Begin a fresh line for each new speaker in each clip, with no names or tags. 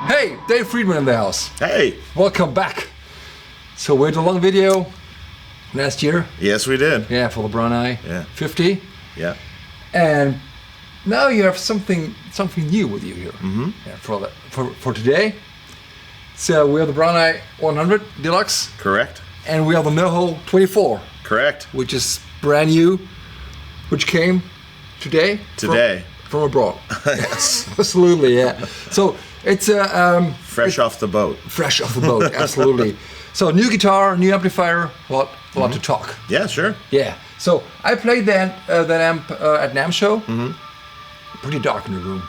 Hey, Dave Friedman in the house.
Hey.
Welcome back. So we had a long video last year.
Yes, we did.
Yeah, for the Brown Eye.
Yeah.
50.
Yeah.
And now you have something new with you here.
Mm-hmm.
Yeah, for today. So we have the Brown Eye 100 Deluxe.
Correct.
And we have the NoHo 24.
Correct.
Which is brand new, which came today.
Today.
From abroad.
Yes.
Absolutely, yeah. So it's
fresh off the boat.
Fresh off the boat, absolutely. So new guitar, new amplifier, a lot to talk.
Yeah, sure.
Yeah. So I played that amp at an amp show.
Mm-hmm.
Pretty dark in the room.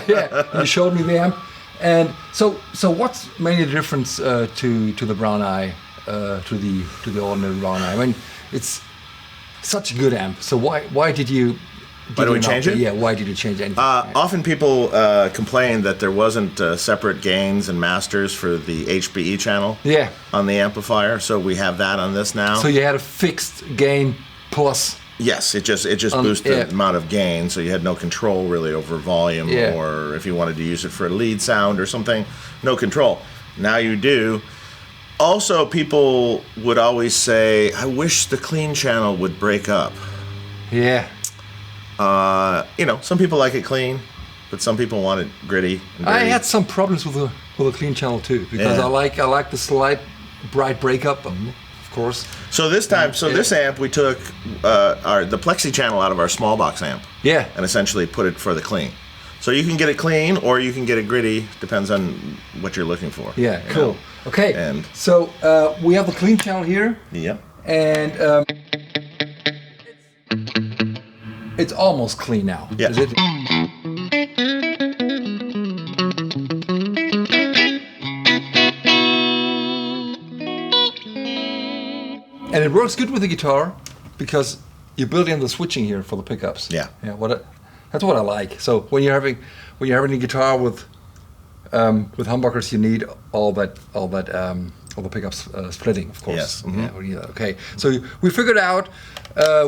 Yeah. You showed me the amp, and so what's mainly the difference to the Brown Eye, to the ordinary Brown Eye? I mean, it's such a good amp. So why did you?
Why do we change it?
Yeah, why did you change anything?
Often people complain that there wasn't separate gains and masters for the HBE channel on the amplifier, so we have that on this now.
So you had a fixed gain plus.
Yes, it just boosted the amount of gain, so you had no control really over volume, or if you wanted to use it for a lead sound or something, no control. Now you do. Also, people would always say, I wish the clean channel would break up.
Yeah.
Some people like it clean, but some people want it gritty and dirty.
I had some problems with the clean channel too, because I like the slight bright breakup, of course.
So this time, this amp, we took the plexi channel out of our small box amp.
Yeah.
And essentially put it for the clean. So you can get it clean or you can get it gritty, depends on what you're looking for.
Yeah, cool. Okay.
And
so we have the clean channel here.
Yep.
And it's almost clean now.
Yeah.
Is it? And it works good with the guitar because you build in the switching here for the pickups.
Yeah.
Yeah. That's what I like. So when you're having a guitar with humbuckers, you need all the pickups splitting, of course.
Yes. Mm-hmm.
Yeah. Okay. So we figured out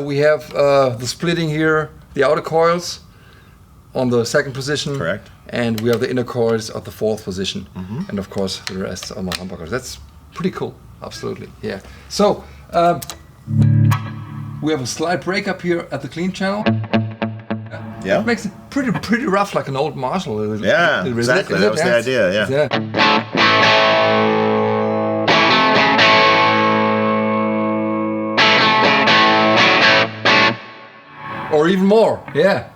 we have the splitting here, the outer coils on the second position.
Correct.
And we have the inner coils at the fourth position.
Mm-hmm.
And of course the rest on the humbuckers. That's pretty cool. Absolutely. Yeah. So we have a slight breakup here at the clean channel.
Yeah.
It makes it pretty rough, like an old Marshall.
Yeah, exactly. That was the idea. Yeah.
Or even more. Yeah.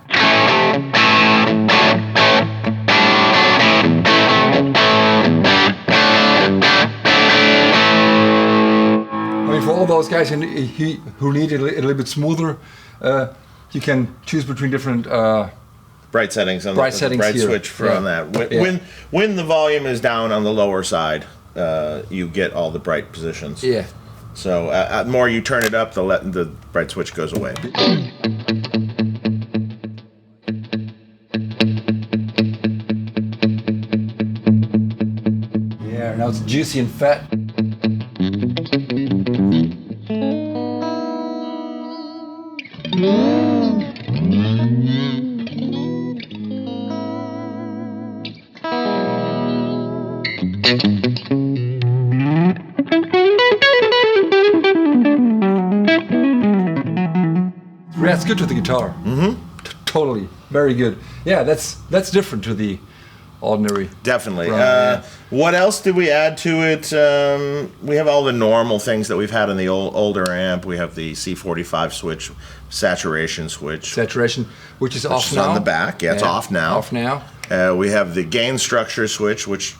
I mean, for all those guys who need it a little bit smoother, you can choose between different
bright settings on
bright
the bright
here.
switch on that. When the volume is down on the lower side, you get all the bright positions.
Yeah.
So the more you turn it up, the bright switch goes away.
Yeah. Now it's juicy and fat. That's good to the guitar.
Mm-hmm.
Totally, very good. Yeah, that's different to the ordinary.
Definitely.
Right,
what else did we add to it? We have all the normal things that we've had in the older amp. We have the C45 switch, saturation switch.
Saturation, which is off now.
On the back. Yeah, it's off now.
Off now.
We have the gain structure switch, which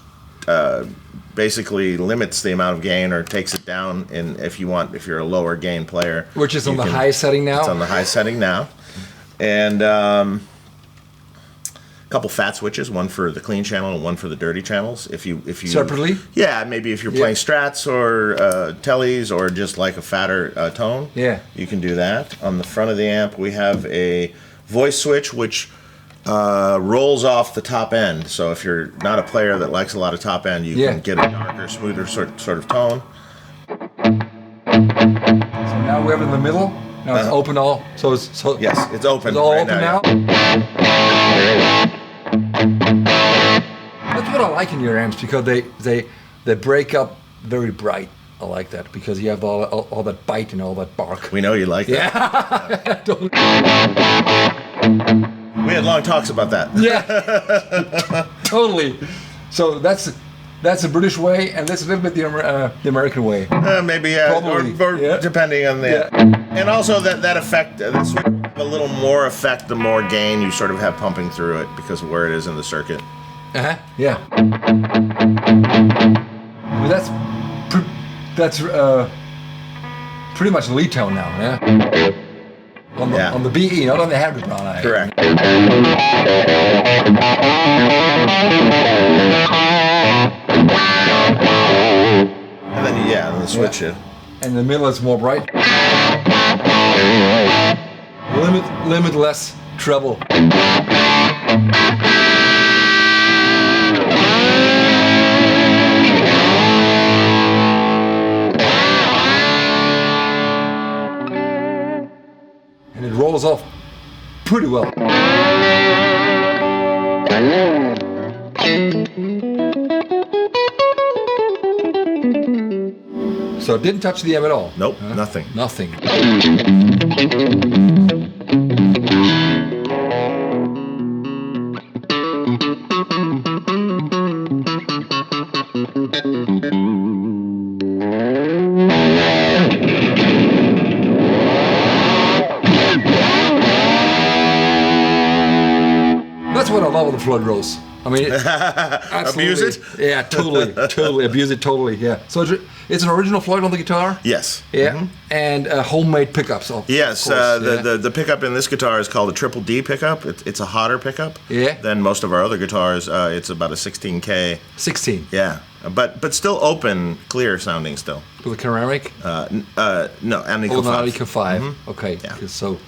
basically limits the amount of gain or takes it down if you're a lower gain player.
Which is on the high setting now.
It's on the high setting now. And couple fat switches, one for the clean channel and one for the dirty channels. If you
separately?
Yeah, maybe if you're playing strats or tellies or just like a fatter tone, you can do that. On the front of the amp, we have a voice switch which rolls off the top end. So if you're not a player that likes a lot of top end, you can get a darker, smoother sort of tone.
So now we have it in the middle. Now it's open all.
Yes, it's open.
It's all open now. That's what I like in your amps, because they break up very bright. I like that because you have all that bite and all that bark.
We know you like that.
Yeah.
We had long talks about that.
Yeah. Totally. So that's the British way, and that's a little bit the American way.
Maybe, or depending on the... And also that effect, the switch will have a little more effect the more gain you sort of have pumping through it because of where it is in the circuit.
Yeah. But that's pretty much lead tone now, yeah? On the BE, not on the heavy brown eye.
Correct. And then the switch it.
And the middle is more bright. Limitless treble. And it rolls off pretty well. So it didn't touch the amp at all?
Nope, nothing.
Nothing. That's what I love with the Floyd Rose. I mean,
abuse it?
Yeah, totally abuse it, totally. Yeah. So it's an original Floyd on the guitar.
Yes.
Yeah, and homemade pickups.
Yes. The pickup in this guitar is called a Triple D pickup. It's a hotter pickup. Than most of our other guitars. It's about a 16K.
16.
Yeah, but still open, clear sounding still.
With a ceramic?
No, Alnico 5.
Alnico 5. Okay.
Yeah.
So.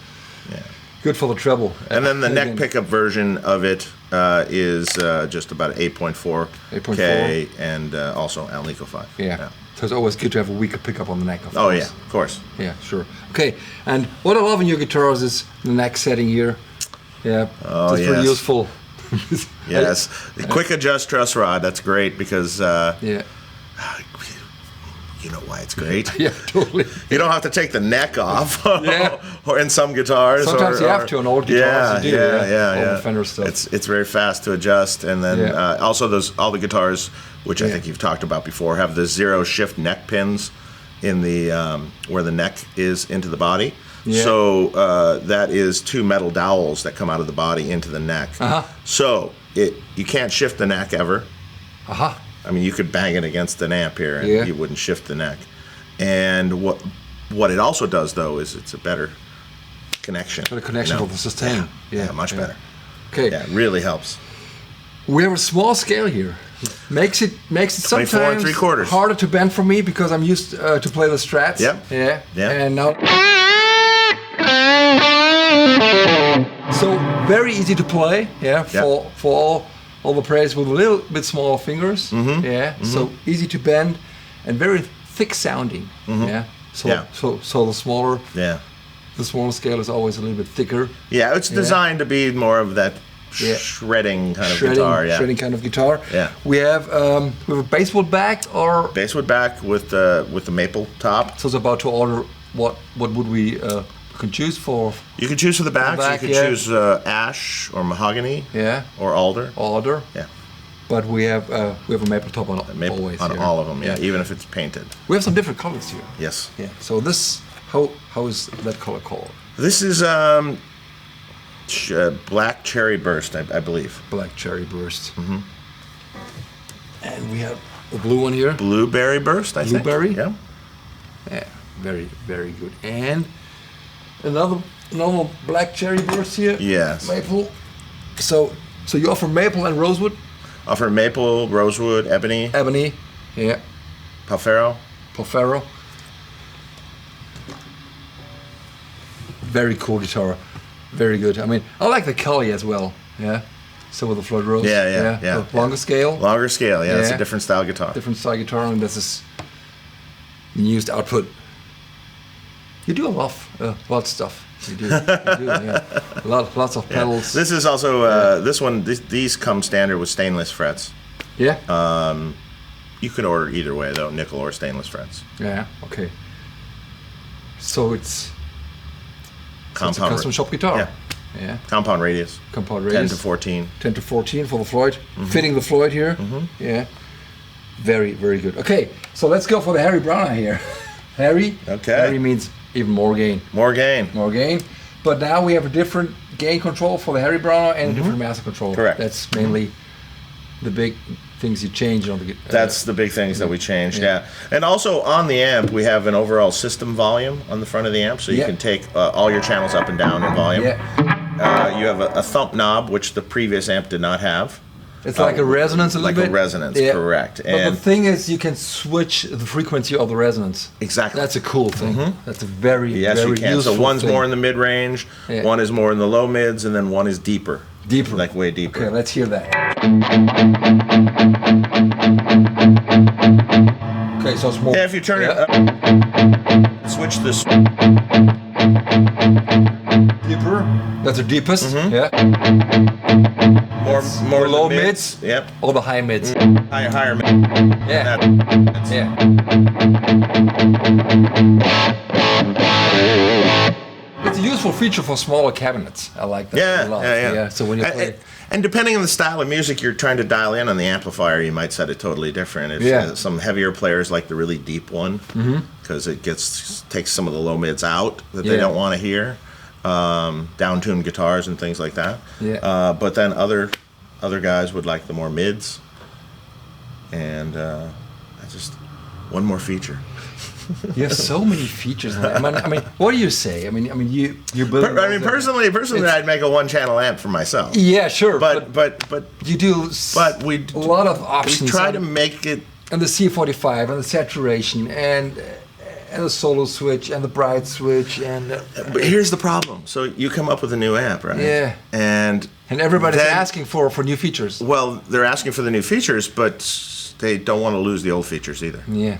Yeah. Good for the treble.
And then the neck pickup version of it is just about 8.4K and also Alnico 5.
Yeah. So it's always good to have a weaker pickup on the neck, of course.
Oh, yeah, of course.
Yeah, sure. Okay, and what I love in your guitars is the neck setting here. Yeah, it's pretty useful.
Yes. The quick adjust truss rod, that's great because... You know why it's great?
Yeah, totally.
You don't have to take the neck off. Or in some guitars.
Sometimes you have to on old guitars.
Yeah.
Fender stuff.
It's very fast to adjust, and then also all the guitars, which I think you've talked about before, have the 0 shift neck pins in the where the neck is into the body. Yeah. So that is 2 metal dowels that come out of the body into the neck. So you can't shift the neck ever. I mean, you could bang it against an amp here, and you wouldn't shift the neck. And what it also does, though, is it's a better connection.
Better connection with the sustain.
Yeah, much better.
Okay.
Yeah, it really helps.
We have a small scale here. Makes it sometimes
24 3/4
harder to bend for me because I'm used to play the strats.
Yeah.
And now. So very easy to play. For all the players with a little bit smaller fingers. So easy to bend and very thick sounding. So the smaller the smaller scale is always a little bit thicker.
Yeah, it's designed to be more of that shredding kind of guitar.
Shredding kind of guitar.
Yeah.
We have a basswood back or
basswood back with the maple top.
So it's about to order what would we can choose for?
You can choose for the backs. You can choose ash or mahogany. Or alder. Yeah.
But we have a maple top on always.
On all of them. Yeah. Even if it's painted.
We have some different colors here.
Yes.
Yeah. So this how is that color called?
This is black cherry burst, I believe.
Black cherry burst. And we have the blue one here.
Blueberry burst, I think.
Blueberry.
Yeah.
Yeah. Very, very good. And another black cherry burst here.
Yes.
Maple. So So you offer maple and rosewood?
Offer maple, rosewood, ebony.
Ebony, yeah.
Palfero.
Very cool guitar. Very good. I mean, I like the Kali as well. Yeah. So with the floyd rose.
Yeah.
The longer scale.
Longer scale, yeah. It's a different style guitar.
Different style guitar, and this is used output. You do a lot of stuff. You do, yeah. Lots of pedals.
This is also this one. These come standard with stainless frets.
Yeah.
You can order either way though, nickel or stainless frets.
Yeah. Okay. So it's a custom shop guitar.
Yeah.
Yeah.
Compound radius.
10
to 14.
10 to 14 for the Floyd. Fitting the Floyd here. Yeah. Very, very good. Okay, so let's go for the Harry Brown Eye here. Harry.
Okay.
Harry means even more gain.
More gain.
But now we have a different gain control for the Harry Brown Eye and a different master control.
Correct.
That's mainly the big things you change on the guitar.
That's the big things that we changed, yeah. And also on the amp, we have an overall system volume on the front of the amp, so you can take all your channels up and down in volume.
Yeah.
You have a thump knob, which the previous amp did not have.
It's like a resonance a little bit.
Like a resonance, correct.
But the thing is, you can switch the frequency of the resonance.
Exactly.
That's a cool thing. That's a very,
yes,
very
you can.
useful
So one's
thing.
more in the mid-range, one is more in the low mids, and then one is deeper. Like way deeper.
Okay, let's hear that. Okay, so it's more...
Yeah, if you turn it up, switch this...
Deeper. That's the deepest. Yeah.
More
low mids.
Yep.
Or the high mids.
Higher mid.
Yeah. Yeah. It's a useful feature for smaller cabinets. I like that a lot. Yeah. So when you play...
And depending on the style of music you're trying to dial in on the amplifier, you might set it totally different. Some heavier players like the really deep one because it takes some of the low mids out that they don't want to hear. Down-tuned guitars and things like that.
Yeah.
But then other guys would like the more mids. And just one more feature.
You have so many features. I mean, what do you say? I mean, you build.
Personally, I'd make a one-channel amp for myself.
Yeah, sure.
But
you do.
But we
a lot of options.
We try to make it.
And the C45 and the saturation and the solo switch and the bright switch and.
But here's the problem. So you come up with a new amp, right?
Yeah.
And
everybody's asking for new features.
Well, they're asking for the new features, but they don't want to lose the old features either.
Yeah.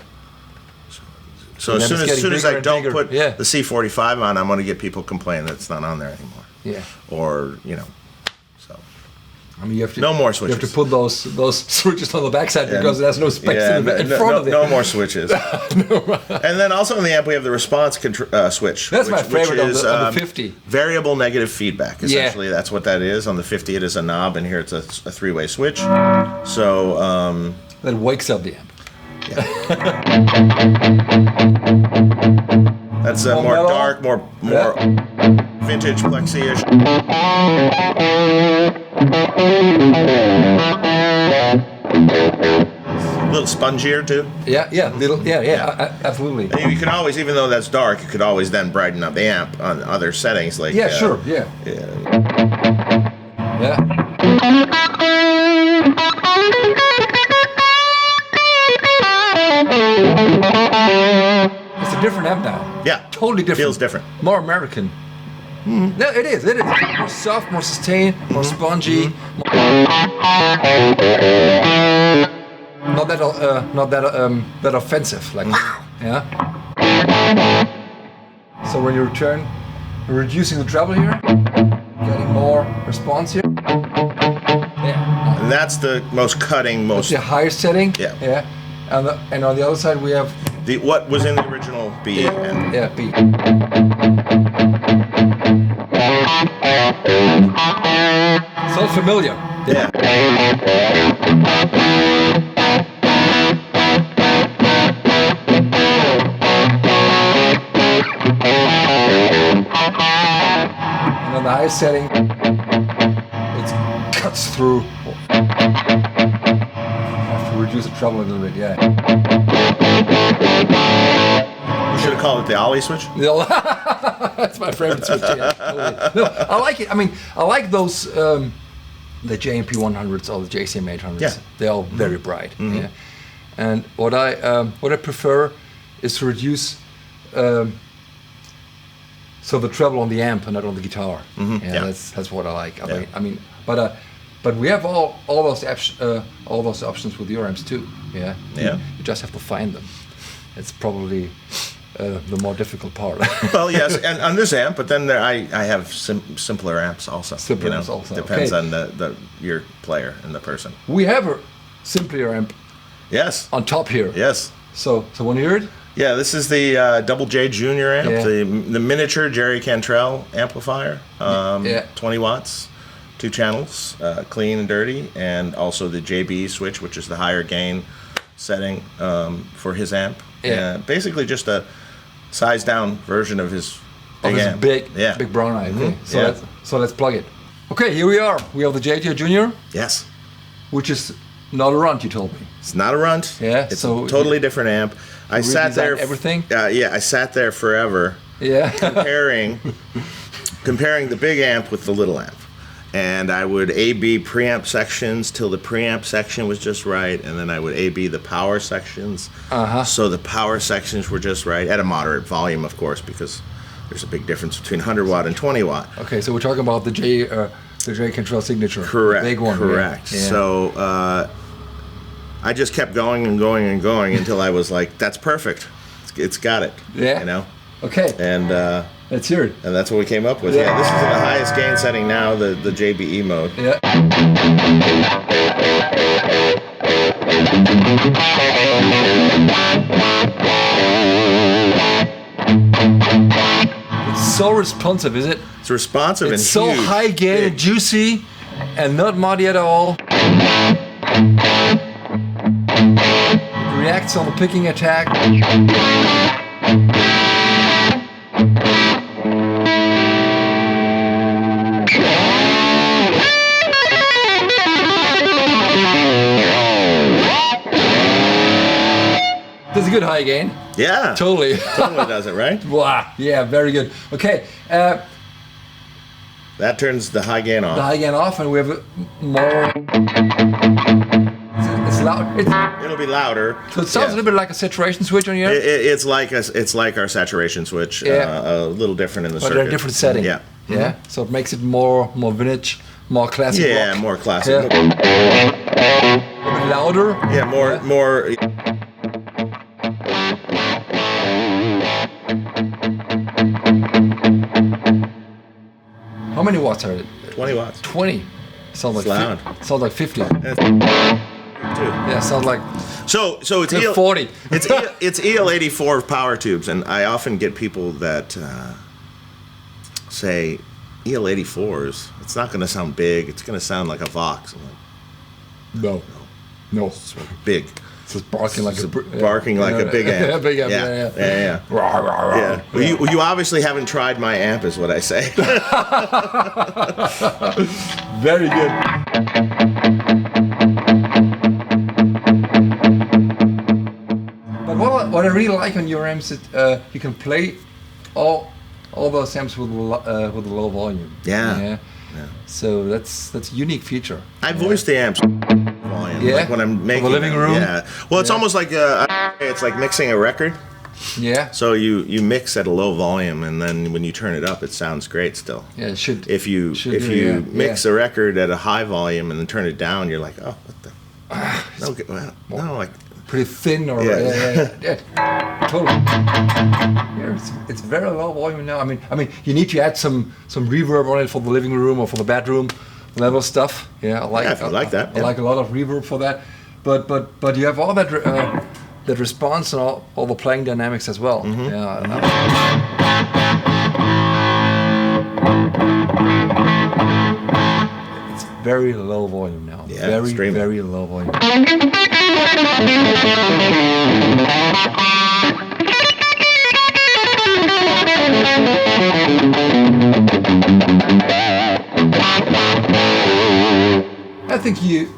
So as soon as I don't put
the
C45 on, I'm going to get people complaining that it's not on there anymore.
Yeah.
Or so.
I mean, you have to
no more switches.
You have to put those switches on the backside because there's no space in front of it.
No more switches. And then also in the amp we have the response switch.
That's my favorite on the 50.
Variable negative feedback. Essentially, that's what that is. On the 50, it is a knob, and here it's a three-way switch. So
that wakes up the amp.
Yeah. That's a more dark, more vintage plexi-ish. A little spongier too.
Yeah, absolutely.
And you can always, even though that's dark, you could always then brighten up the amp on other settings like.
Sure. Yeah. It's a different amp now.
Yeah.
Totally different.
Feels different.
More American. No, it is. More soft, more sustained, more spongy. Not that offensive. Like, yeah. So when you return, you're reducing the treble here, getting more response here. Yeah.
And that's the most cutting,
That's the highest setting.
Yeah.
Yeah. And on the other side we have
what was in the original B.
B. Sounds familiar.
Yeah.
And on the highest setting, it cuts through. Have to reduce the treble a little bit, yeah.
We should have called it the Ollie switch.
That's my favorite switch. Yeah, totally. No, I like it. I mean, I like those the JMP 100s or the JCM 800s.
Yeah.
They're all very bright. Yeah. And what I prefer is to reduce so the treble on the amp and not on the guitar. That's what I like. I mean, but we have all those options with your amps too. Yeah. You just have to find them. It's probably the more difficult part.
Well, yes, and on this amp, but then I have simpler amps also.
Simpler amps also.
Depends on your player and the person.
We have a simpler amp.
Yes.
On top here.
Yes.
So want to hear it?
Yeah, this is the Double J Junior amp, the miniature Jerry Cantrell amplifier, 20 watts, 2 channels, clean and dirty, and also the JB switch, which is the higher gain setting for his amp. Basically just a size down version of his big amp.
Big brown eye. Okay. So let's plug it. Okay, here we are. We have the JJ Junior.
Yes.
Which is not a runt, you told me.
It's not a runt.
Yeah.
It's a totally different amp. I sat there.
Everything.
I sat there forever.
Yeah.
comparing the big amp with the little amp, and I would A/B preamp sections till the preamp section was just right, and then I would A/B the power sections. So the power sections were just right at a moderate volume, of course, because there's a big difference between 100 watt and 20 watt.
Okay, so we're talking about the J Control signature.
Correct.
The big one.
Correct. Yeah. So I just kept going and going and going until I was like, "That's perfect. It's got it."
Yeah.
You know.
Okay.
And
let's hear it.
And that's what we came up with. Yeah. This is in the highest gain setting now, the JBE mode.
Yeah. It's so responsive, is it?
It's responsive
it's
and
so
huge,
high gain and juicy and not muddy at all. It reacts on the picking attack. That's a good high gain.
Yeah.
Totally.
Totally does it, right?
Wow. Yeah, very good. Okay.
That turns the high gain off.
The high gain off, and we have more. It's loud.
It'll be louder.
So it sounds a little bit like a saturation switch on your.
It's like our saturation switch. A little different in the circuit.
But a different setting.
Yeah.
Yeah. So it makes it more vintage, more classic.
Yeah,
rock.
more classic.
Yeah. A bit louder.
Yeah, more.
How many watts are it?
20 watts.
20. Sounds like
loud.
Sounds like 50. Yeah, sounds like.
So it's
40.
it's EL84 power tubes, and I often get people that say EL84s. It's not going to sound big. It's going to sound like a Vox. I'm like,
no,
it's big.
It's barking like
a big amp.
Big amp.
Yeah. Well, you obviously haven't tried my amp, is what I say.
Very good. But what I really like on your amps is you can play all those amps with a low volume.
Yeah.
So that's a unique feature.
I voice the amps volume, like when I'm making
the living room.
Yeah. Well, it's almost like it's like mixing a record.
Yeah.
So you mix at a low volume, and then when you turn it up, it sounds great still.
Yeah, it should.
If you mix a record at a high volume and then turn it down, you're like, oh, what the? No, like
pretty thin or yeah. Totally. Yeah, it's very low volume now. I mean, you need to add some reverb on it for the living room or for the bedroom level stuff. Yeah, I like
that.
I like a lot of reverb for that. But you have all that that response and all the playing dynamics as well.
Mm-hmm.
Yeah. It's very low volume now.
Yeah,
very low volume. I think you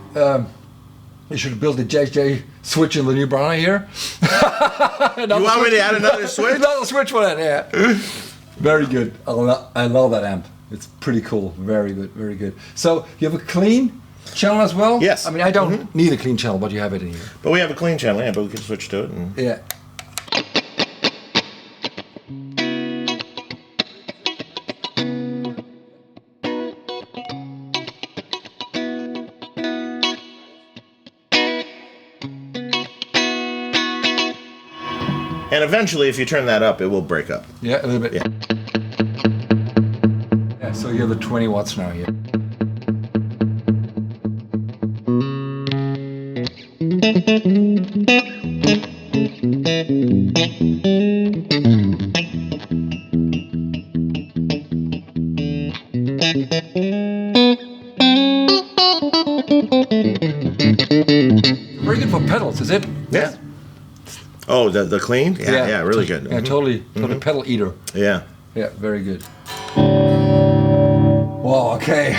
should build a JJ switch in the new Brownie here.
You want me to add another switch?
Another switch for that, yeah. Very good. I love that amp. It's pretty cool. Very good, very good. So you have a clean channel as well?
Yes.
I mean, I don't need a clean channel, but you have it in here.
But we have a clean channel, yeah, but we can switch to it. And...
Yeah.
And eventually, if you turn that up, it will break up.
Yeah, a little bit.
Yeah.
Yeah, so you have the 20 watts now here. Very good for pedals, is it?
Yeah. Oh, the clean? Yeah, really good.
Yeah, totally pedal eater.
Yeah.
Yeah, very good. Wow, okay.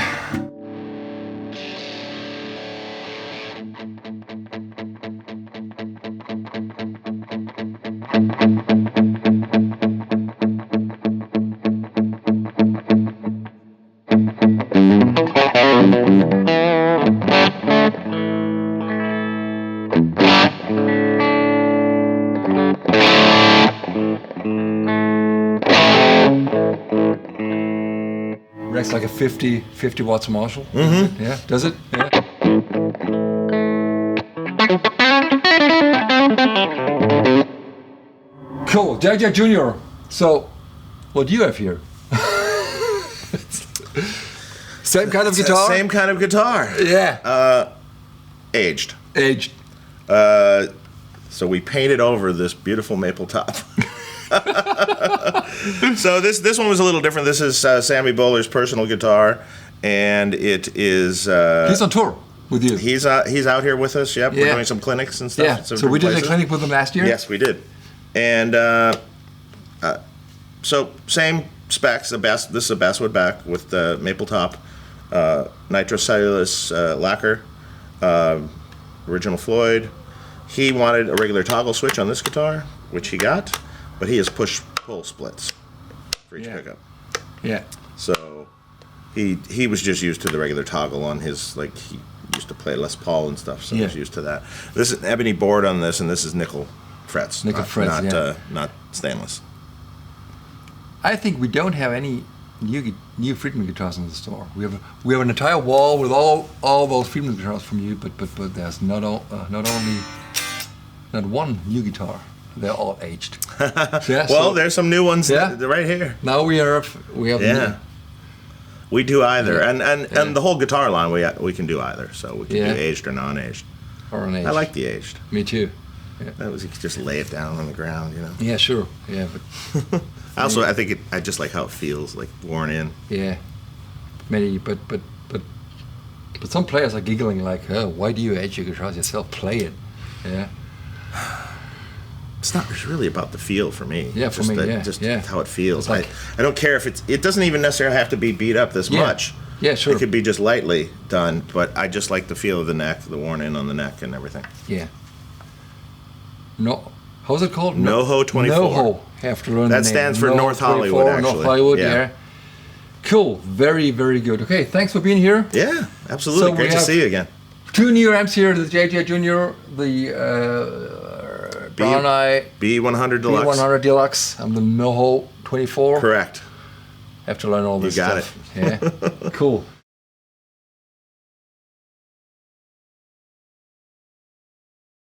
Rex like a 50 watts Marshall.
Mm-hmm.
Yeah, does it? Yeah. Cool, JJ Jr. So, what do you have here? Same kind of guitar?
Same kind of guitar.
Yeah.
Aged.
Aged.
So we painted over this beautiful maple top. So this one was a little different. This is Sammy Bowler's personal guitar, and it is.
He's on tour with you.
He's out here with us. Yep, we're doing some clinics and stuff.
Yeah. So we did a clinic with him last year.
Yes, we did. And so same specs. This is a basswood back with the maple top, nitrocellulose lacquer, original Floyd. He wanted a regular toggle switch on this guitar, which he got, but he has push-pull splits for each pickup.
Yeah.
So he was just used to the regular toggle on his, like, he used to play Les Paul and stuff, so he was used to that. This is an ebony board on this, and this is nickel frets.
Nickel frets,
not stainless.
I think we don't have any new Friedman guitars in the store. We have an entire wall with all those Friedman guitars from you, but there's not one new guitar. They're all aged.
There's some new ones right here.
Now we have new.
We do either, and the whole guitar line we can do either. So we can do aged or non-aged.
Or an aged.
I like the aged.
Me too. Yeah.
That was, you could just lay it down on the ground, you know.
Yeah, sure. Yeah, but
I think I just like how it feels, like worn in.
Yeah, but some players are giggling like, "Oh, why do you age your guitars yourself? Play it." Yeah.
It's not really about the feel for me.
Yeah, for me,
just how it feels.
Like,
I don't care if it doesn't even necessarily have to be beat up this much.
Yeah, sure.
It could be just lightly done, but I just like the feel of the neck, the worn in on the neck and everything.
Yeah. No, how's it called?
NoHo 24.
NoHo. Have to learn
that
the
stands
name.
for North Hollywood, actually.
North Hollywood, yeah. Cool. Very, very good. Okay, thanks for being here.
Yeah, absolutely.
So
great to see you again.
2 new amps here, the JJ Jr., the Brown Eye
BE-100 Deluxe.
BE-100 Deluxe. I'm the NoHo 24.
Correct.
Have to learn all this stuff.
You got it.
Yeah. Cool.